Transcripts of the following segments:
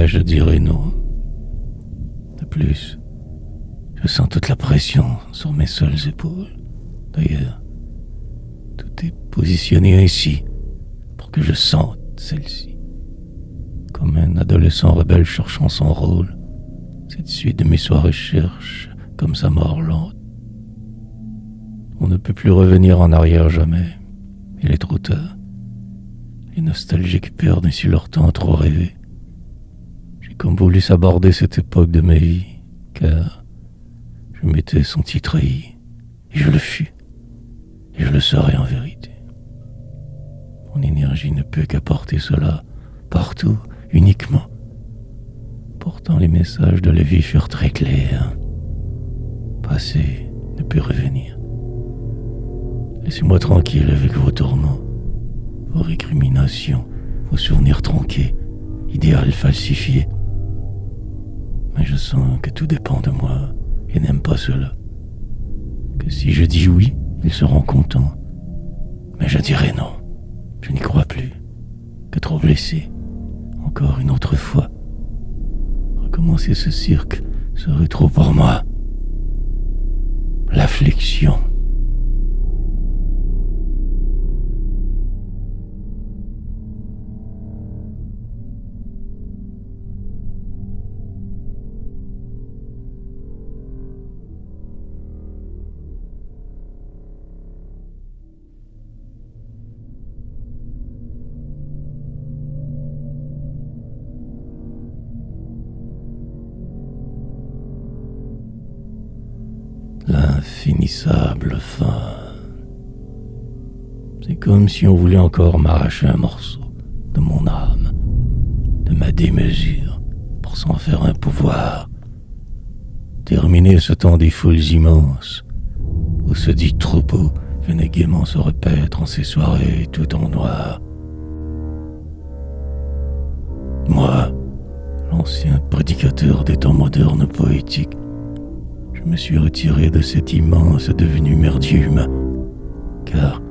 mais je dirais non. De plus, je sens toute la pression sur mes seules épaules. D'ailleurs, tout est positionné ainsi pour que je sente celle-ci. Comme un adolescent rebelle cherchant son rôle, cette suite de mes soirées cherche comme sa mort lente. On ne peut plus revenir en arrière jamais. Il est trop tard. Les nostalgiques perdent ainsi leur temps à trop rêver. J'ai comme voulu s'aborder cette époque de ma vie, car je m'étais senti trahi, et je le fus, et je le serai en vérité. Mon énergie ne peut qu'apporter cela, partout, uniquement. Pourtant les messages de la vie furent très clairs. Passé ne peut revenir. Laissez-moi tranquille avec vos tourments, vos récriminations, vos souvenirs tronqués, idéaux falsifiés. Mais je sens que tout dépend de moi et n'aime pas cela. Que si je dis oui, ils seront contents. Mais je dirai non. Je n'y crois plus. Que trop blessé. Encore une autre fois. Recommencer ce cirque serait trop pour moi. L'affliction. L'infinissable fin. C'est comme si on voulait encore m'arracher un morceau de mon âme, de ma démesure, pour s'en faire un pouvoir. Terminer ce temps des foules immenses, où ce dit troupeau venait gaiement se repaître en ces soirées tout en noir. Moi, l'ancien prédicateur des temps modernes poétiques, je me suis retiré de cet immense devenu merdier humain, car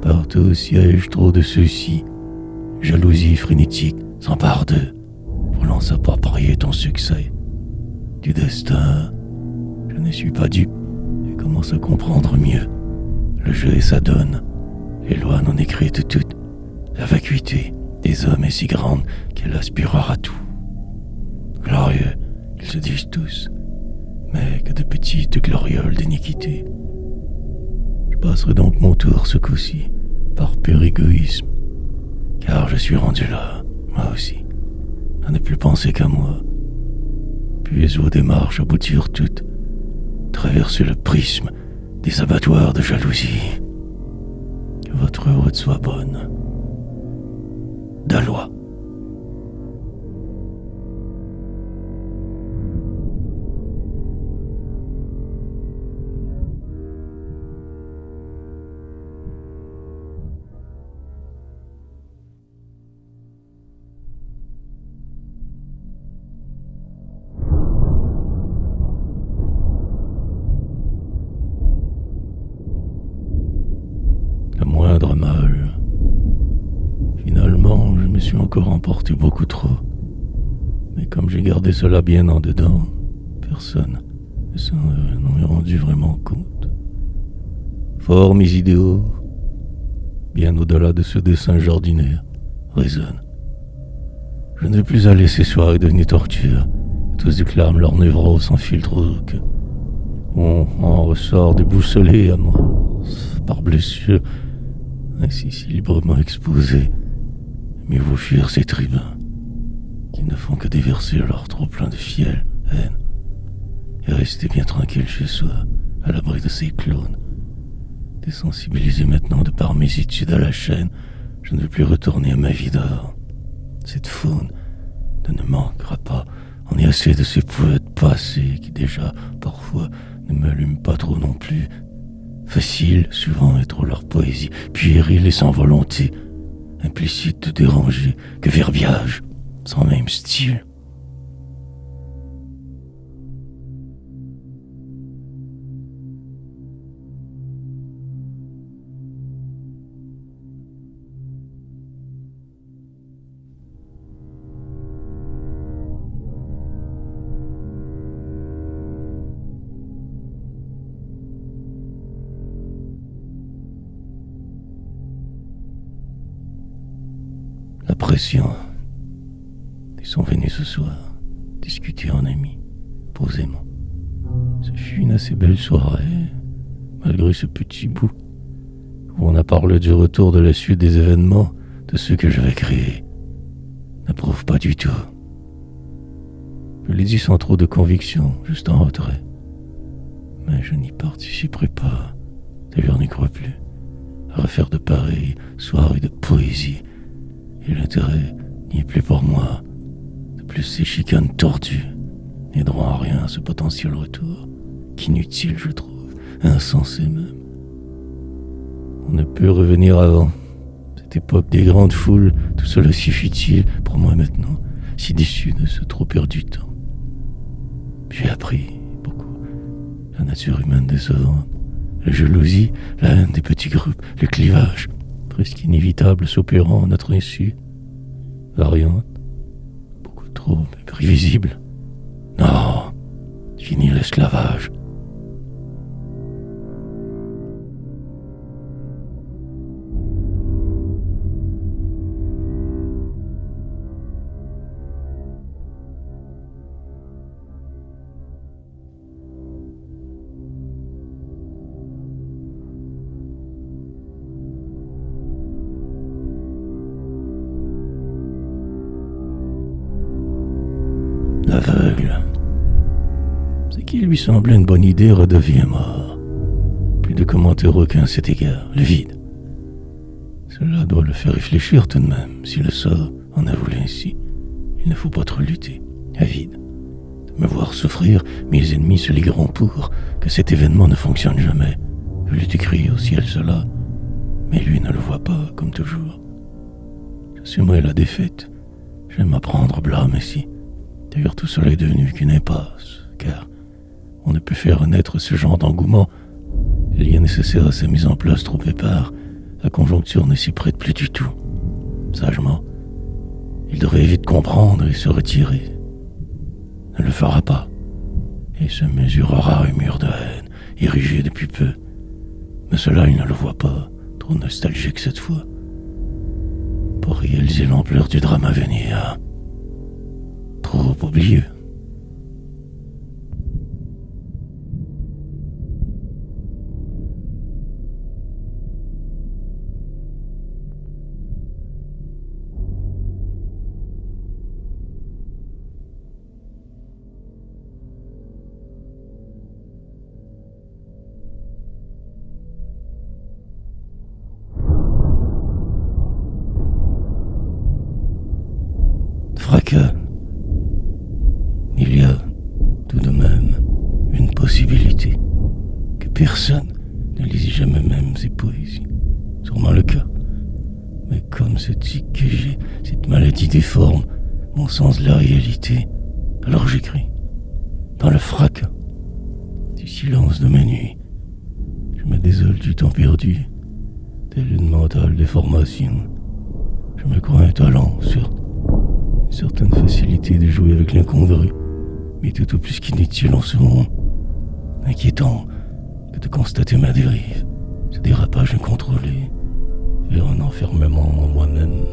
partout siège trop de ceux-ci, jalousie frénétique s'empare d'eux, voulant s'approprier ton succès. Du destin, je ne suis pas dupe et commence à comprendre mieux. Le jeu et sa donne, les lois non écrites toutes, la vacuité des hommes est si grande qu'elle aspirera à tout. Glorieux, ils se disent tous, mais que de petites glorioles d'iniquité. Je passerai donc mon tour ce coup-ci, par pur égoïsme, car je suis rendu là, moi aussi, à ne plus penser qu'à moi. Puis vos démarches aboutirent toutes, traverser le prisme des abattoirs de jalousie. Que votre route soit bonne. Dalois. Le moindre mal. Finalement, je me suis encore emporté beaucoup trop. Mais comme j'ai gardé cela bien en dedans, personne ne s'en est rendu vraiment compte. Fort mes idéaux, bien au-delà de ceux des singes ordinaires, résonnent. Je ne veux plus aller ces soirées devenues torture. Tous déclament leur névrose sans filtre aucun. On en ressort déboussolé à mort, par blessure, ainsi si librement exposés. Mieux vaut fuir ces tribuns, qui ne font que déverser leur trop-plein de fiel, haine, et rester bien tranquille chez soi, à l'abri de ces clones. Désensibilisé maintenant de par mes études à la chaîne, je ne veux plus retourner à ma vie d'or. Cette faune ne manquera pas. On est assez de ces poètes passés qui déjà, parfois, ne m'allument pas trop non plus. Facile, souvent, est trop leur poésie, puérile et sans volonté, implicite de déranger, que verbiage, sans même style. pression. Ils sont venus ce soir, discuter en amis, posément. Ce fut une assez belle soirée, malgré ce petit bout où on a parlé du retour de la suite des événements de ceux que j'avais créés. N'approuve pas du tout. Je l'ai dit sans trop de conviction, juste en retrait. Mais je n'y participerai pas, d'ailleurs n'y crois plus, à refaire de pareilles soirées de poésie. Et l'intérêt n'y est plus pour moi. De plus, ces chicanes tordues n'aideront à rien à ce potentiel retour, qu'inutile je trouve, insensé même. On ne peut revenir avant. Cette époque des grandes foules, tout cela si futile pour moi maintenant, si déçu de ce trop perdu temps. J'ai appris beaucoup. La nature humaine décevante, la jalousie, la haine des petits groupes, le clivage, presque inévitable s'opérant à notre insu. Variante, beaucoup trop prévisible. Non, fini l'esclavage. L'aveugle. Ce qui lui semblait une bonne idée redevient mort. Plus de commentaires aucun à cet égard, le vide. Cela doit le faire réfléchir tout de même. Si le sort en a voulu ainsi, il ne faut pas trop lutter. Avide de me voir souffrir, mes ennemis se ligueront pour que cet événement ne fonctionne jamais. Je lui écrit au ciel cela, mais lui ne le voit pas, comme toujours. J'assumerai la défaite. J'aime apprendre blâme ici. D'ailleurs, tout cela est devenu qu'une impasse, car on ne peut faire naître ce genre d'engouement. Les liens nécessaires à sa mise en place trop épars, la conjoncture ne s'y prête plus du tout. Sagement, il devrait vite comprendre et se retirer. Ne le fera pas, et se mesurera un mur de haine, érigé depuis peu. Mais cela, il ne le voit pas, trop nostalgique cette fois, pour réaliser l'ampleur du drame à venir. Trop oublieux. Fracas. Il y a tout de même une possibilité que personne ne lise jamais même ses poésies. Sûrement le cas. Mais comme ce tic que j'ai, cette maladie déforme mon sens de la réalité, alors j'écris. Dans le fracas du silence de ma nuit, je me désole du temps perdu, telle une mentale déformation. Je me crois un talent, certes, une certaine facilité de jouer avec l'incongru, mais tout au plus qu'inutile en ce moment. Inquiétant que de constater ma dérive, ce dérapage incontrôlé vers un enfermement en moi-même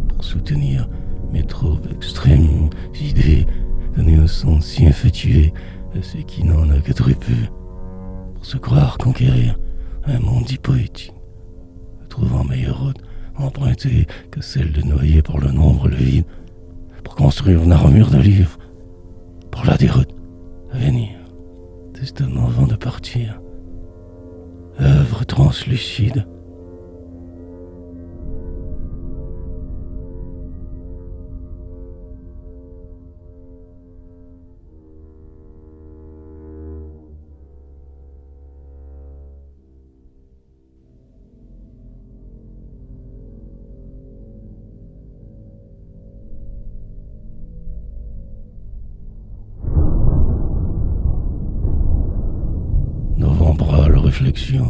pour soutenir mes trop extrêmes idées, donner un sens si infatué à ce qui n'en a que très peu, pour se croire conquérir un monde dit poétique, trouvant meilleure route empruntée que celle de noyer par le nombre le vide, pour construire une armure de livres pour la déroute à venir, testament avant de partir, œuvre translucide. Novembrale réflexion.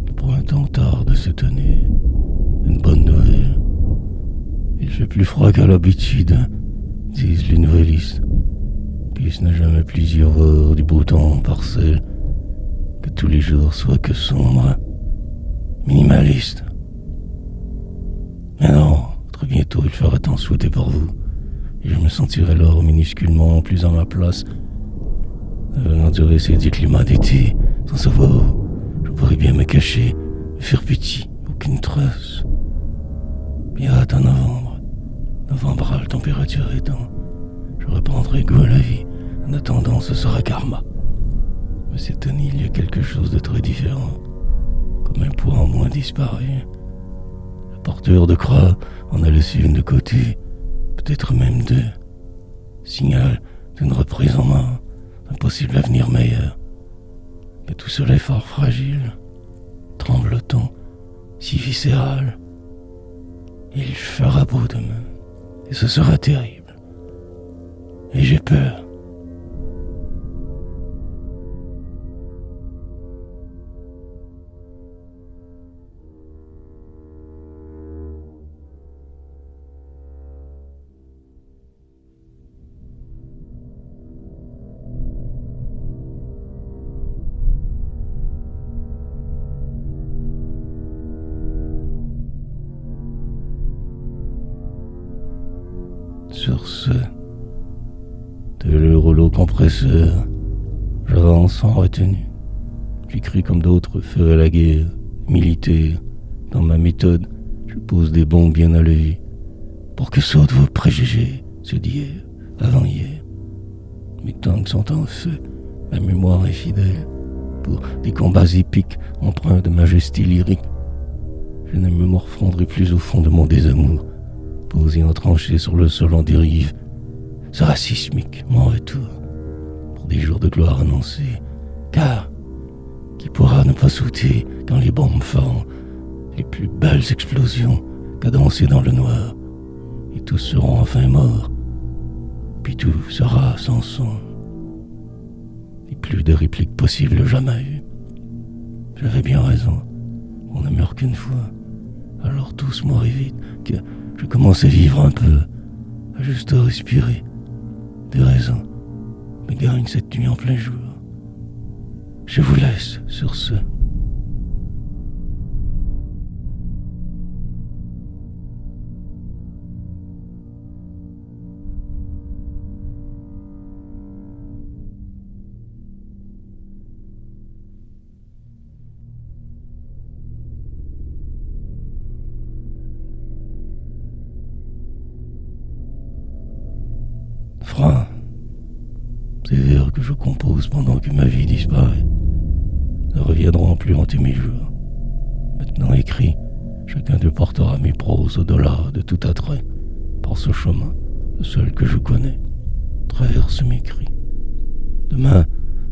Le printemps tarde cette année. Une bonne nouvelle. Il fait plus froid qu'à l'habitude, disent les nouvellistes. Puis ce n'est jamais plus y avoir du beau temps parcelle, que tous les jours soient que sombres, minimalistes. Mais non, très bientôt il fera tant souhaité pour vous, et je me sentirai alors minusculement plus à ma place, devant endurer ces dix climats d'été, sans savoir où je pourrais bien me cacher, me faire pitié, aucune trace. Puis hâte en novembre, la température étant, je reprendrai goût à la vie. En attendant, ce sera karma. Mais cette année, il y a quelque chose de très différent, comme un poids en moins disparu. Le porteur de croix en a laissé une de côté, peut-être même deux. Signal d'une reprise en main, d'un possible avenir meilleur. Mais tout cela est fort fragile, tremblotant, si viscéral. Il fera beau demain, et ce sera terrible. Et j'ai peur. Sur ce, de le rouleau compresseur, j'avance sans retenue. J'écris comme d'autres feraient la guerre, militaire. Dans ma méthode, je pose des bombes bien à levier, pour que sautent vos préjugés, ceux d'hier, avant-hier. Mes tanks sont en feu, ma mémoire est fidèle, pour des combats épiques empreints de majesté lyrique. Je ne me morfondrai plus au fond de mon désamour, posé en tranchée sur le sol en dérive, sera sismique mon retour, pour des jours de gloire annoncés. Car, qui pourra ne pas sauter quand les bombes feront les plus belles explosions cadencées dans le noir, et tous seront enfin morts, puis tout sera sans son, et plus de répliques possibles jamais eues. J'avais bien raison, on ne meurt qu'une fois, alors tous mourrez vite, que je commence à vivre un peu, à juste respirer. Des raisons me gagnent cette nuit en plein jour. Je vous laisse sur ce. Frein, ces vers que je compose pendant que ma vie disparaît ne reviendront plus hanter mes jours. Maintenant écrit, chacun d'eux portera mes proses au-delà de tout attrait. Par ce chemin, le seul que je connais, traverse mes cris. Demain,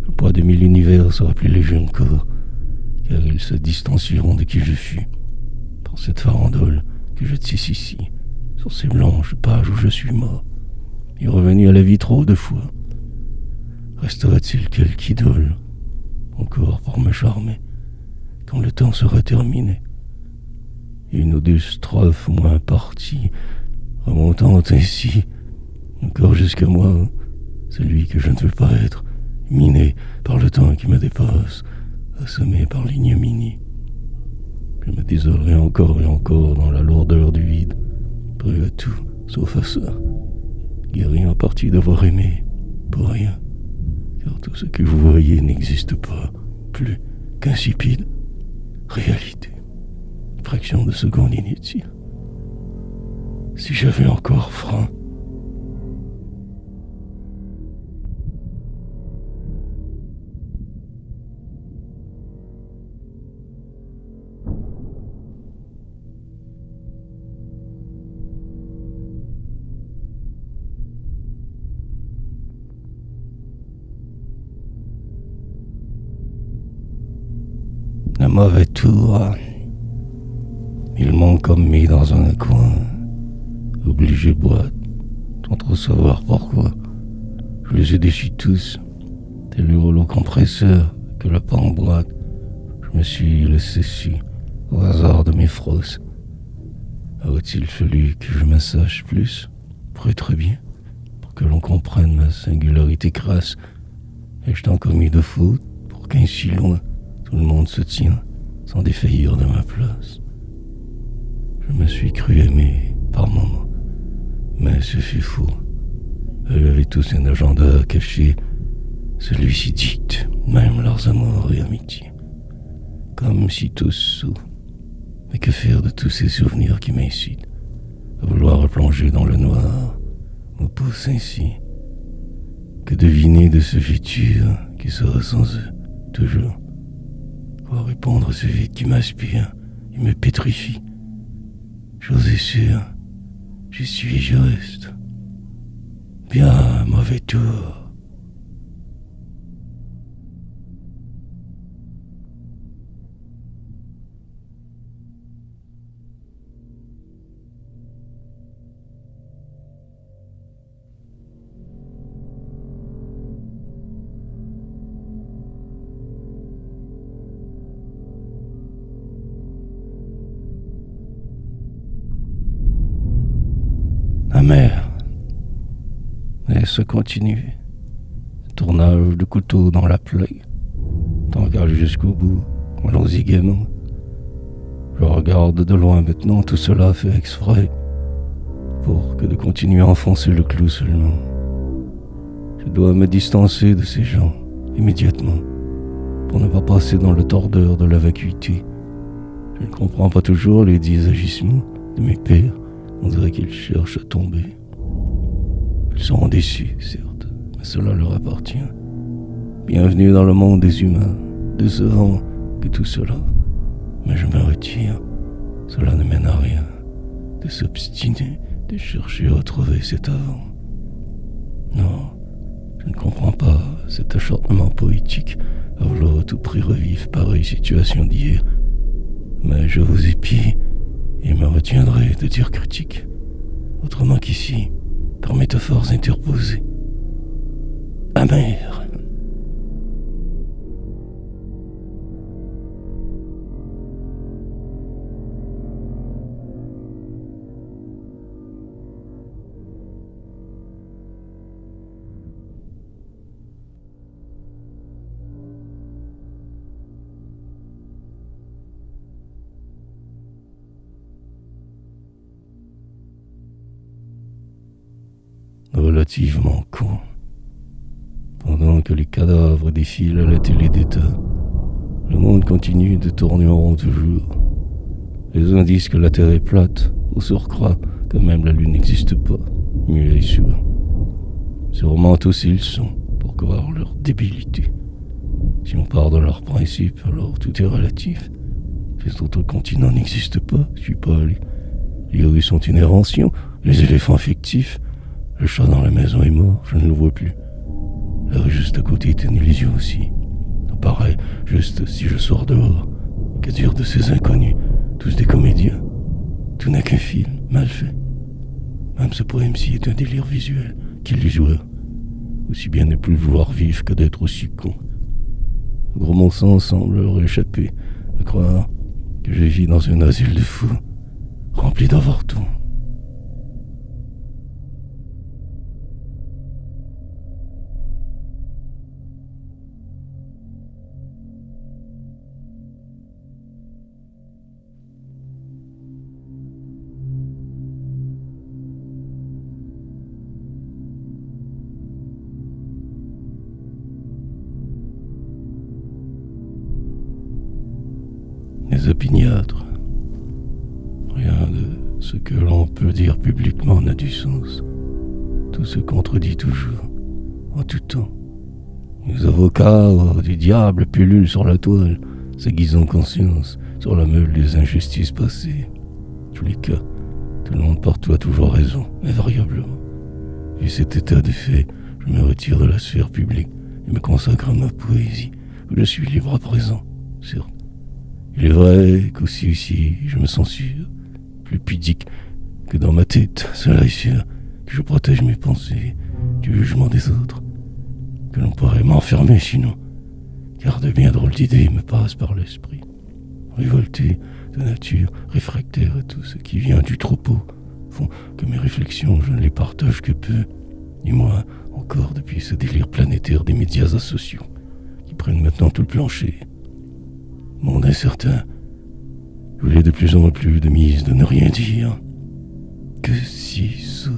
le poids de 1000 univers sera plus léger encore, car ils se distancieront de qui je fus. Par cette farandole que je tisse ici, sur ces blanches pages où je suis mort, et revenu à la vie trop de fois. Restera-t-il quelque idole encore pour me charmer quand le temps sera terminé, et une ou deux strophes moins parties remontant ainsi encore jusqu'à moi, celui que je ne veux pas être, miné par le temps qui me dépasse, assommé par l'ignominie. Je me désolerai encore et encore dans la lourdeur du vide, prêt à tout sauf à ça, guéri en partie d'avoir aimé pour rien, car tout ce que vous voyez n'existe pas plus qu'insipide réalité, fraction de seconde inutile. Si j'avais encore frein, le mauvais tour, ils m'ont comme mis dans un coin, obligé boîte, sans trop savoir pourquoi. Je les ai déçus tous, tel le rouleau compresseur que le pain en boîte. Je me suis laissé su au hasard de mes frosses. Aurait-il fallu que je m'assage plus pour être bien, pour que l'on comprenne ma singularité crasse? Ai-je tant commis de faute pour qu'ainsi loin tout le monde se tient sans défaillir de ma place? Je Je me suis cru aimé par moments, mais ce fut faux. Eux avaient tous un agenda caché. Celui-ci dicte même leurs amours et amitiés. Comme si tous sous. Mais que faire de tous ces souvenirs qui m'incitent à vouloir replonger dans le noir, me pousse ainsi. Que deviner de ce futur qui sera sans eux, toujours. Quoi répondre à ce vide qui m'aspire et me pétrifie. Chose est sûre, j'y suis et je reste. Bien mauvais tour. Amer. Et ça continue. Tournage de couteau dans la plaie. Tant qu'aller jusqu'au bout, allons-y gaiement. Je regarde de loin maintenant, tout cela fait exprès, pour que de continuer à enfoncer le clou seulement. Je dois me distancer de ces gens, immédiatement, pour ne pas passer dans le tordeur de la vacuité. Je ne comprends pas toujours les dix agissements de mes pères. On dirait qu'ils cherchent à tomber. Ils seront déçus, certes, mais cela leur appartient. Bienvenue dans le monde des humains, décevant que tout cela. Mais je me retire, cela ne mène à rien. De s'obstiner, de chercher à retrouver cet avant. Non, je ne comprends pas cet acharnement poétique à vouloir à tout prix revivre pareille situation d'hier. Mais je vous épie et me retiendrai de dire critique, autrement qu'ici, par métaphores interposées. Amer. Relativement con. Pendant que les cadavres défilent à la télé d'État, le monde continue de tourner en rond toujours. Les uns disent que la Terre est plate, au surcroît que même la Lune n'existe pas, muet et sourd. Sûrement tous ils sont, pour croire leur débilité. Si on part de leurs principes, alors tout est relatif. Ces autres continents n'existent pas, je suis pas allé. Les rues sont une invention, les éléphants fictifs. Le chat dans la maison est mort, je ne le vois plus. La rue juste à côté est une illusion aussi. Pareil, juste si je sors dehors. Que dire de ces inconnus, tous des comédiens. Tout n'est qu'un film, mal fait. Même ce poème-ci est un délire visuel, qu'il les joueurs. Aussi bien ne plus vouloir vivre que d'être aussi con. Le gros bon sens semble leur échapper, à croire que je vis dans un asile de fous, rempli d'avortons. Les opiniâtres. Rien de ce que l'on peut dire publiquement n'a du sens. Tout se contredit toujours, en tout temps. Les avocats du diable pullulent sur la toile, s'aiguisant conscience sur la meule des injustices passées. Tous les cas, tout le monde partout a toujours raison, invariablement. Vu cet état de fait, je me retire de la sphère publique et me consacre à ma poésie, où je suis libre à présent, certes. Il est vrai qu'aussi je me sens sûr, plus pudique que dans ma tête, cela est sûr, que je protège mes pensées du jugement des autres, que l'on pourrait m'enfermer sinon, car de bien drôles d'idées me passent par l'esprit, révolté de nature, réfractaire à tout ce qui vient du troupeau, font que mes réflexions je ne les partage que peu, ni moins encore depuis ce délire planétaire des médias asociaux, qui prennent maintenant tout le plancher. Monde incertain, vous voulez de plus en plus de mise de ne rien dire. Que si sot.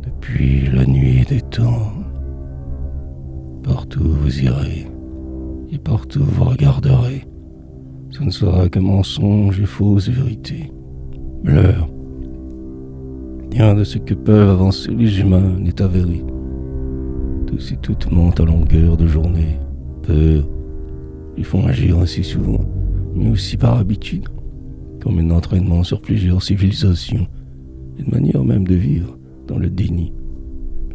Depuis la nuit des temps, partout où vous irez, et partout où vous regarderez, ce ne sera que mensonge et fausse vérité. L'heure. Rien de ce que peuvent avancer les humains n'est avéré. Tous et toutes mentent à longueur de journée. Peur. Ils font agir ainsi souvent, mais aussi par habitude, comme un entraînement sur plusieurs civilisations, une manière même de vivre dans le déni.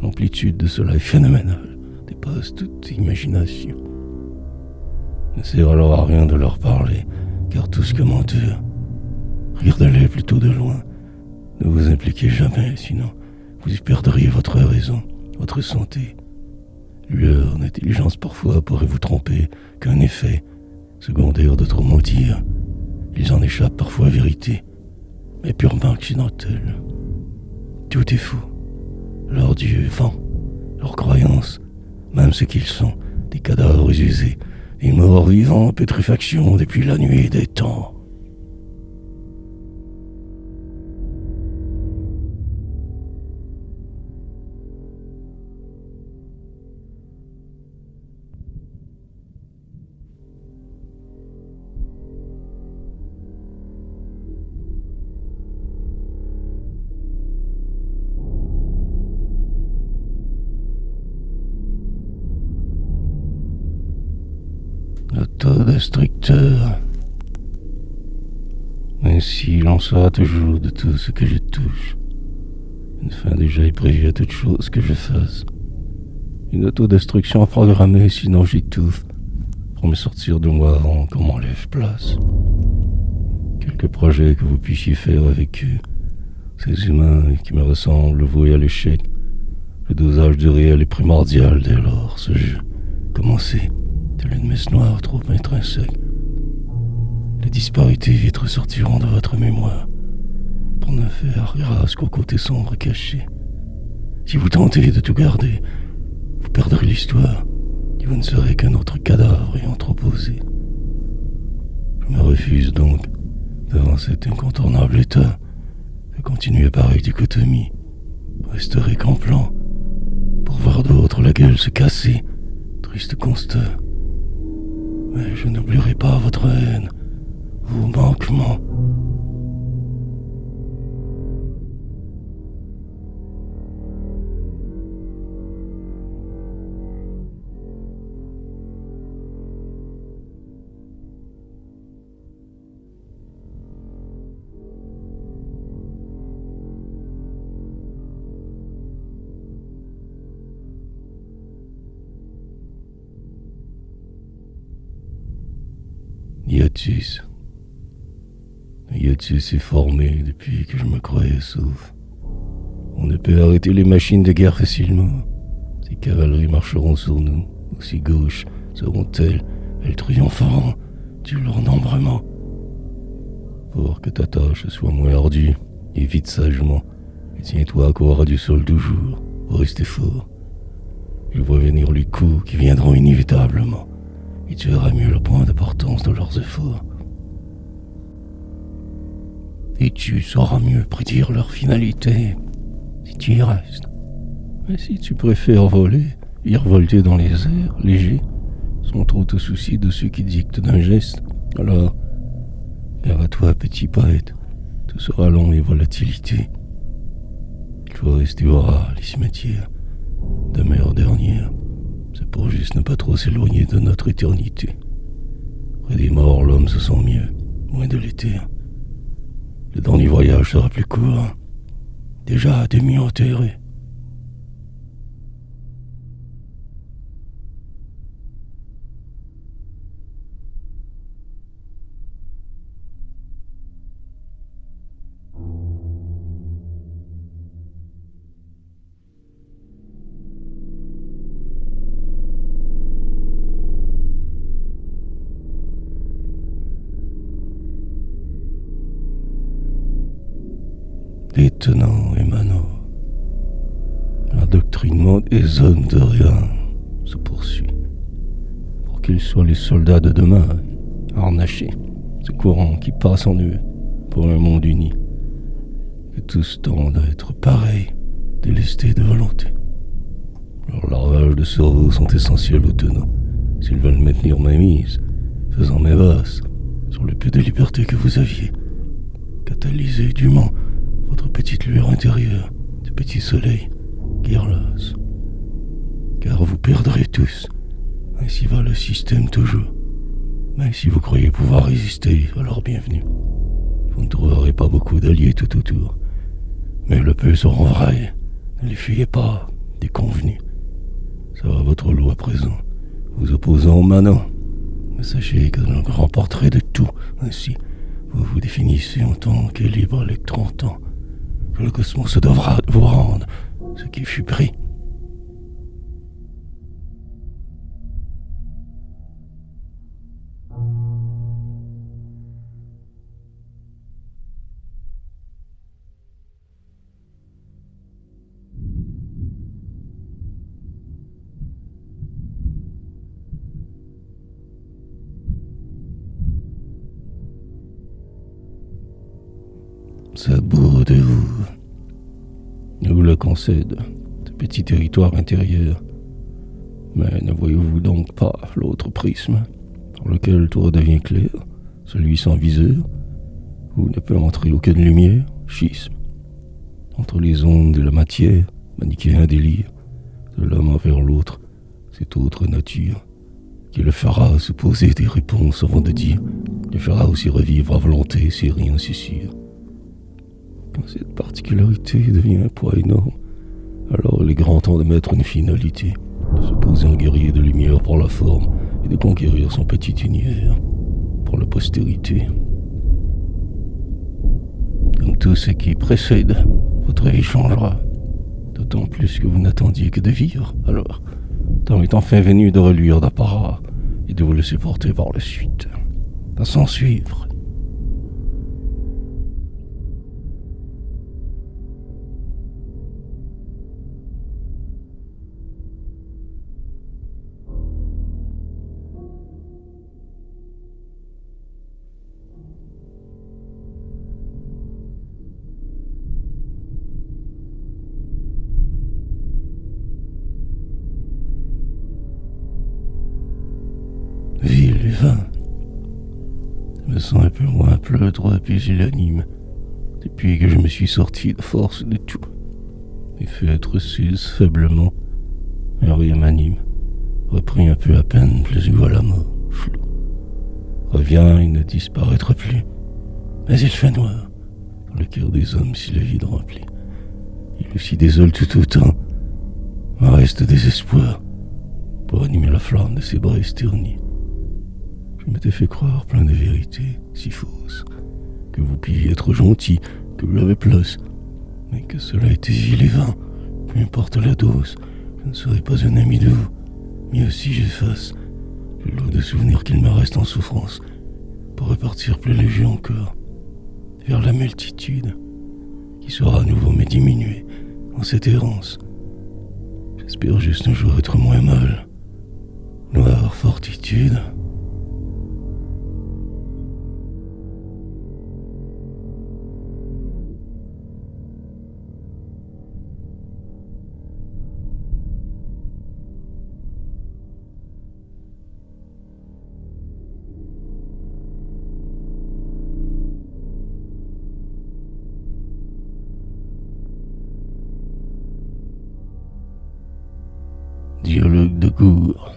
L'amplitude de cela est phénoménale, dépasse toute imagination. Ne sert alors à rien de leur parler, car tout ce que mentir, regardez-les plutôt de loin. Ne vous impliquez jamais, sinon vous y perdriez votre raison, votre santé. Lueur d'intelligence parfois pourrait vous tromper qu'un effet secondaire de trop mentir. Ils en échappent parfois à vérité, mais purement accidentelle. Tout est faux. Leur Dieu vent, leurs croyances, même ce qu'ils sont, des cadavres usés, des morts vivants en pétrifaction depuis la nuit des temps. Autodestructeur. Ainsi l'on sera toujours de tout ce que je touche. Une fin déjà est prévue à toute chose que je fasse. Une autodestruction programmée, sinon j'étouffe, pour me sortir de moi avant qu'on m'enlève place. Quelques projets que vous puissiez faire avec eux, ces humains qui me ressemblent voués à l'échec. Le dosage du réel est primordial dès lors, ce jeu. Commencez, tel une messe noire trop intrinsèque. Les disparités vite ressortiront de votre mémoire, pour ne faire grâce qu'au côté sombre caché. Si vous tentez de tout garder, vous perdrez l'histoire, et vous ne serez qu'un autre cadavre ayant trop osé. Je me refuse donc, devant cet incontournable état, de continuer pareille dichotomie. Resterez qu'en plan, pour voir d'autres la gueule se casser. Triste constat. Mais je n'oublierai pas votre haine, vos manquements. Hiatus. Le hiatus est formé depuis que je me croyais sauf. On ne peut arrêter les machines de guerre facilement. Ces cavaleries marcheront sur nous, aussi gauches seront-elles, elles triompheront du leur nombrement. Pour que ta tâche soit moins ardue, évite sagement, et tiens-toi à corps du sol toujours, pour rester fort. Je vois venir les coups qui viendront inévitablement, et tu verras mieux le point d'importance de leurs efforts. Et tu sauras mieux prédire leur finalité, si tu y restes. Mais si tu préfères voler, virevolter dans les airs, léger, sans trop te soucier de ceux qui dictent d'un geste, alors, gare à toi, petit poète, tout sera long et volatilité. Il faut rester oral, les cimetières, demeure dernière. C'est pour juste ne pas trop s'éloigner de notre éternité. Près des morts, l'homme se sent mieux, moins délétère. Le dernier voyage sera plus court, déjà à demi enterré. détenant et manant. L'endoctrinement des hommes de rien se poursuit. Pour qu'ils soient les soldats de demain, harnachés, ce courant qui passe en eux pour un monde uni. Que tous tendent à être pareils, délestés de volonté. Leurs lavages de cerveau sont essentiels aux tenants, s'ils veulent maintenir ma mise, faisant mes basses sur le peu de liberté que vous aviez. Catalysez dûment votre petite lueur intérieure, ce petit soleil, Guerlas. Car vous perdrez tous, ainsi va le système toujours. Mais si vous croyez pouvoir résister, alors bienvenue. Vous ne trouverez pas beaucoup d'alliés tout autour, mais le peu seront vrais. Ne les fuyez pas, déconvenus. Ça va votre lot à présent, vous opposant au manant. Mais sachez que dans le grand portrait de tout, ainsi, vous vous définissez en tant que libre électron-temps. Que le cosmos devra vous rendre ce qui fut pris. C'est beau de vous. Je vous le concède, ce petit territoire intérieur. Mais ne voyez-vous donc pas l'autre prisme, par lequel tout redevient clair, celui sans viseur, où ne peut entrer aucune lumière, schisme, entre les ondes et la matière, manichéen délire, de l'homme envers l'autre, cette autre nature, qui le fera se poser des réponses avant de dire, le fera aussi revivre à volonté, c'est rien si sûr. Quand cette particularité devient un poids énorme, alors il est grand temps de mettre une finalité, de se poser en guerrier de lumière pour la forme et de conquérir son petit univers pour la postérité. Comme tout ce qui précède, votre vie changera, d'autant plus que vous n'attendiez que de vivre. Alors, temps est enfin venu de reluire d'apparat et de vous le supporter par la suite, à s'en suivre. Ville et vin. Je me sens un peu moins pleutre et pusillanime depuis que je me suis sorti de force de tout. Mes feutres s'usent faiblement, mais rien m'anime. Repris un peu à peine, je vois la mort, flou. Revient et ne disparaîtra plus. Mais il fait noir dans le cœur des hommes si le vide remplit. Il aussi désole tout autant. Me reste des espoirs pour animer la flamme de ses bras ternis. Je m'étais fait croire plein de vérités si fausses, que vous pouviez être gentil, que vous avez place, mais que cela était vil et vain. Peu importe la dose, je ne serai pas un ami de vous. Mieux si j'efface le lot de souvenirs qu'il me reste en souffrance, pour repartir plus léger encore, vers la multitude, qui sera à nouveau me diminuer en cette errance. J'espère juste un jour être moins mal. Noire fortitude. Dialogue de cour.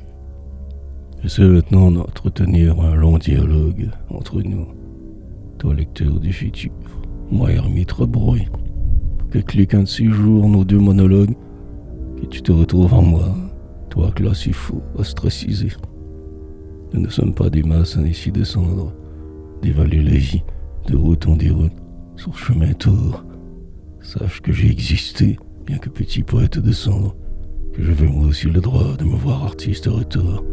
J'essaie maintenant d'entretenir un long dialogue entre nous, toi lecteur du futur, moi ermite rebrouille, pour que clique un de ces jours nos deux monologues, que tu te retrouves en moi, toi classe fou, ostracisé. Nous ne sommes pas des masses à ici descendre, dévaler la vie, de route en déroute, sur chemin tour. Sache que j'ai existé, bien que petit poète de cendre, que je veux moi aussi le droit de me voir artiste à retour.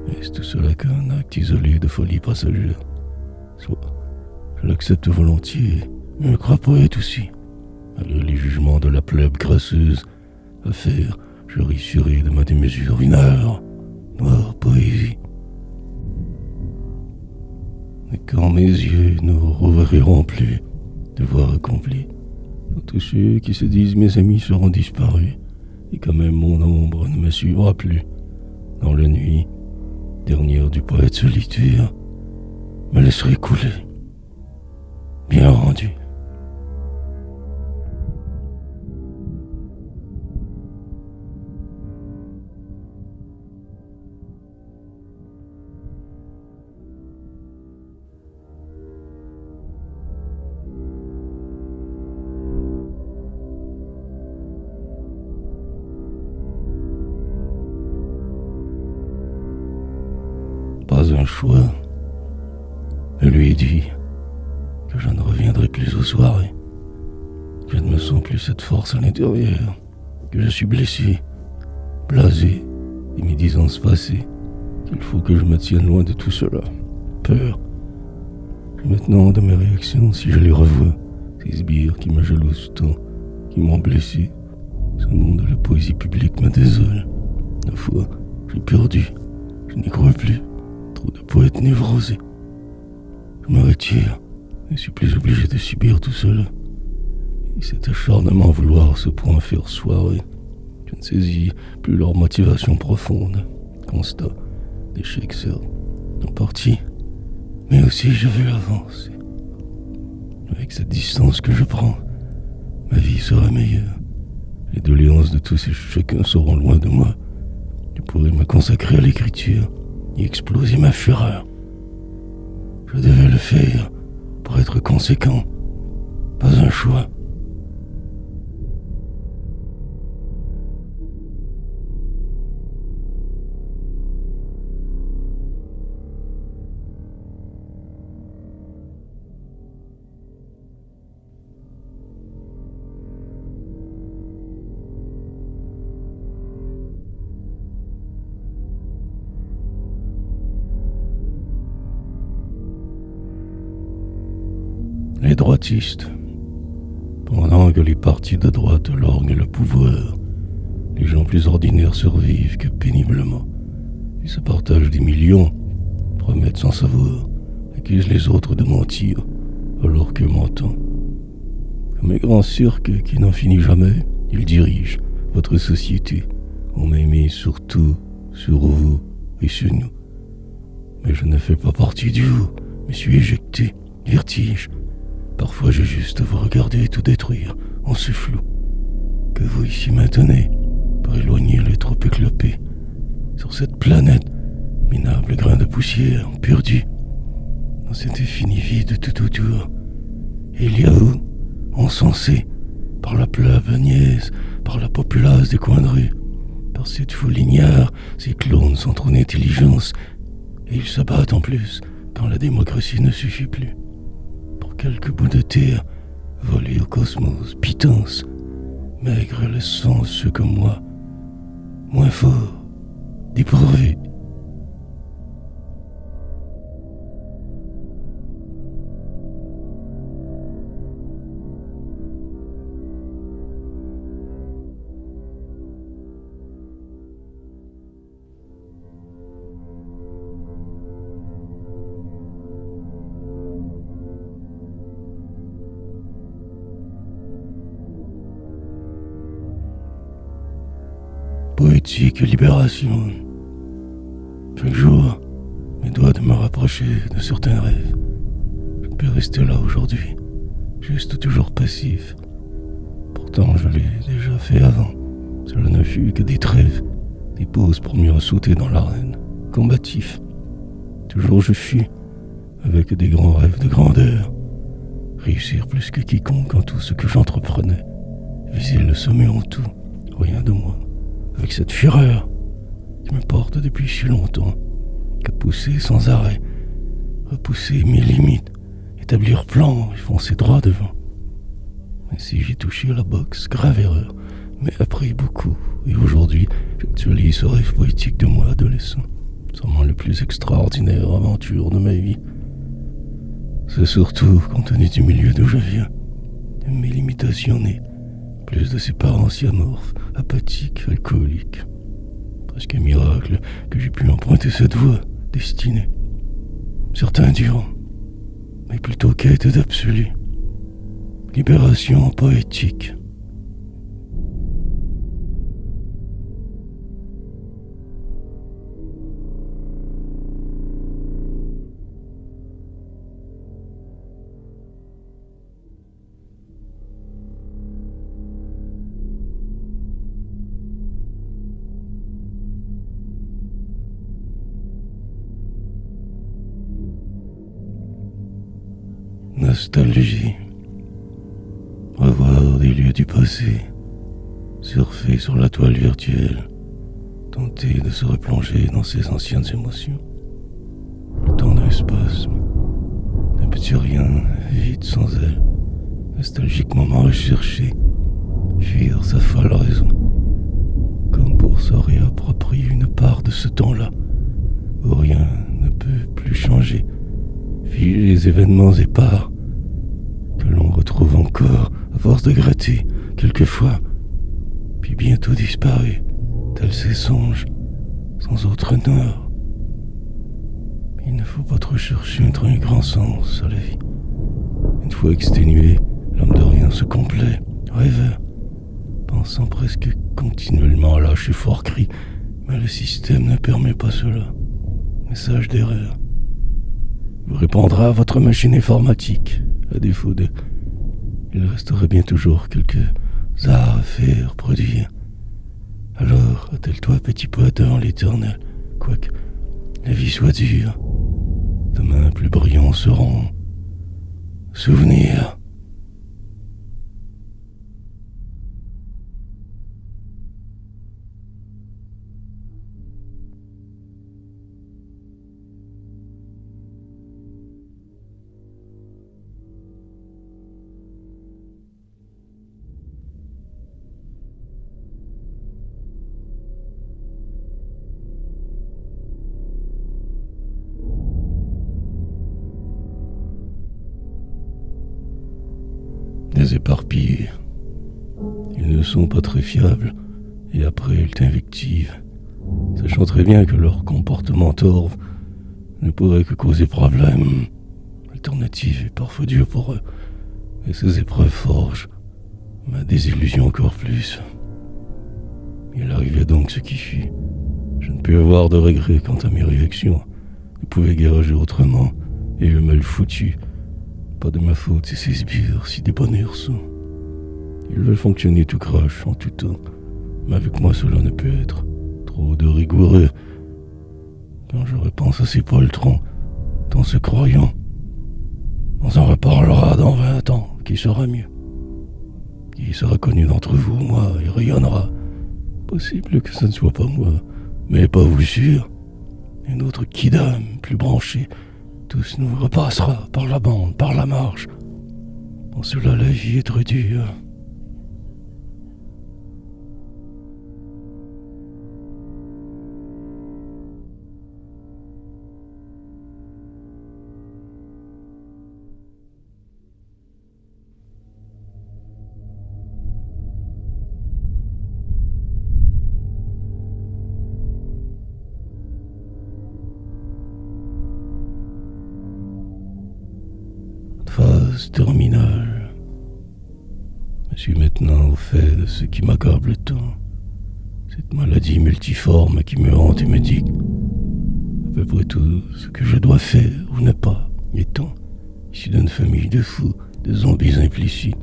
Est tout cela qu'un acte isolé de folie passagère? Soit je l'accepte volontiers, me crois poète aussi. Malgré les jugements de la plèbe crasseuse, à faire, je rissurai de ma démesure une œuvre, noire poésie. Et quand mes yeux ne rouvriront plus, devoir accompli, quand tous ceux qui se disent mes amis seront disparus, et quand même mon ombre ne me suivra plus, dans la nuit, dernière du poète solitaire, me laisserai couler, bien rendu. Pas un choix. Je lui ai dit que je ne reviendrai plus aux soirées, que je ne me sens plus cette force à l'intérieur, que je suis blessé, blasé, des médisances passées, qu'il faut que je me tienne loin de tout cela. Peur. Et maintenant de mes réactions, si je les revois, ces sbires qui me jalousent tant, qui m'ont blessé, ce monde de la poésie publique me désole. La foi, j'ai perdu, je n'y crois plus. Trop de poètes névrosés. Je me retire et suis plus obligé de subir tout cela. Et cet acharnement à vouloir ce point faire soirée, je ne saisis plus leur motivation profonde. Constat d'échec certes, en partie, mais aussi je veux avancer. Avec cette distance que je prends, ma vie sera meilleure. Les doléances de tous ces chacun seront loin de moi. Je pourrai me consacrer à l'écriture et exploser ma fureur. Je devais le faire pour être conséquent, pas un choix. Les droitistes. Pendant que les partis de droite lorgnent le pouvoir, les gens plus ordinaires survivent que péniblement. Ils se partagent des millions, promettent sans savoir, accusent les autres de mentir, alors que mentant. Comme un grand cirque qui n'en finit jamais, ils dirigent votre société. On m'a aimé sur tout, sur vous et sur nous. Mais je ne fais pas partie du vous, me suis éjecté, vertige. Parfois j'ai juste à vous regarder et tout détruire, en ce flou que vous ici maintenez, pour éloigner les trop éclopés. Sur cette planète, minable grain de poussière, perdu, dans cet infini vide tout autour. Et il y a vous, encensé, par la plèbe niaise, par la populace des coins de rue, par cette foule ignare, ces clones sans trop d'intelligence, et ils se battent en plus, quand la démocratie ne suffit plus. Quelques bouts de terre, volés au cosmos, pitance, maigre le sang, ceux comme moi, moins forts, dépourvus. Poétique libération. Chaque jour, mes doigts de me rapprocher de certains rêves. Je ne peux rester là aujourd'hui, juste toujours passif. Pourtant, je l'ai déjà fait avant. Cela ne fut que des trêves, des pauses pour mieux sauter dans l'arène, combatif. Toujours je fus, avec des grands rêves de grandeur. Réussir plus que quiconque en tout ce que j'entreprenais. Viser le sommet en tout, rien de moins. Avec cette fureur qui me porte depuis si longtemps, qu'à pousser sans arrêt, repousser mes limites, établir plan et foncer droit devant. Mais si j'ai touché à la boxe, grave erreur, mais appris beaucoup, et aujourd'hui j'actualise ce rêve poétique de moi adolescent, sûrement le plus extraordinaire aventure de ma vie. C'est surtout, compte tenu du milieu d'où je viens, mes limitations nées, plus de ces parents si amorphes, apathiques, alcooliques. Presque un miracle que j'ai pu emprunter cette voie destinée. Certains diront, mais plutôt quête d'absolu. Libération poétique. Nostalgie. Revoir des lieux du passé, surfer sur la toile virtuelle, tenter de se replonger dans ses anciennes émotions. Le temps d'un spasme, d'un petit rien, vide sans elle, nostalgique moment recherché, fuir sa folle raison, comme pour se réapproprier une part de ce temps-là, où rien ne peut plus changer, figer les événements épars, que l'on retrouve encore à force de gratter, quelquefois, puis bientôt disparaît, tels ces songes, sans autre nord. Il ne faut pas trop chercher un grand sens à la vie. Une fois exténué, l'homme de rien se complaît, rêveur, pensant presque continuellement à lâcher fort cri, mais le système ne permet pas cela. Message d'erreur. Vous répondra à votre machine informatique. À défaut de... Il resterait bien toujours quelques arts à faire, produire. Alors, attelle-toi, petit poète, devant l'éternel, quoique la vie soit dure. Demain, plus brillants seront souvenirs. Des éparpillés. Ils ne sont pas très fiables, et après ils t'invectivent, sachant très bien que leur comportement torve ne pourrait que causer problème. L'alternative est parfois dure pour eux, et ces épreuves forgent ma désillusion encore plus. Il arrivait donc ce qui fut. Je ne pus avoir de regrets quant à mes réactions. Ne pouvais guère agir autrement, et eux mal foutus. Pas de ma faute si ces sbires si débonnaires sont. Ils veulent fonctionner tout crache en tout temps, mais avec moi cela ne peut être. Trop de rigoureux. Quand je repense à ces poltrons, dans ce croyant, on s'en reparlera dans 20 ans, qui sera mieux. Qui sera connu d'entre vous, moi, et rayonnera. Possible que ce ne soit pas moi, mais pas vous sûr. Une autre kidam plus branchée. Tous nous repassera par la bande, par la marche. En cela, la vie est très dure. Phase terminale. Je suis maintenant au fait de ce qui m'accable tant. Cette maladie multiforme qui me hante et me dit à peu près tout ce que je dois faire ou ne pas, étant issu d'une famille de fous, de zombies implicites.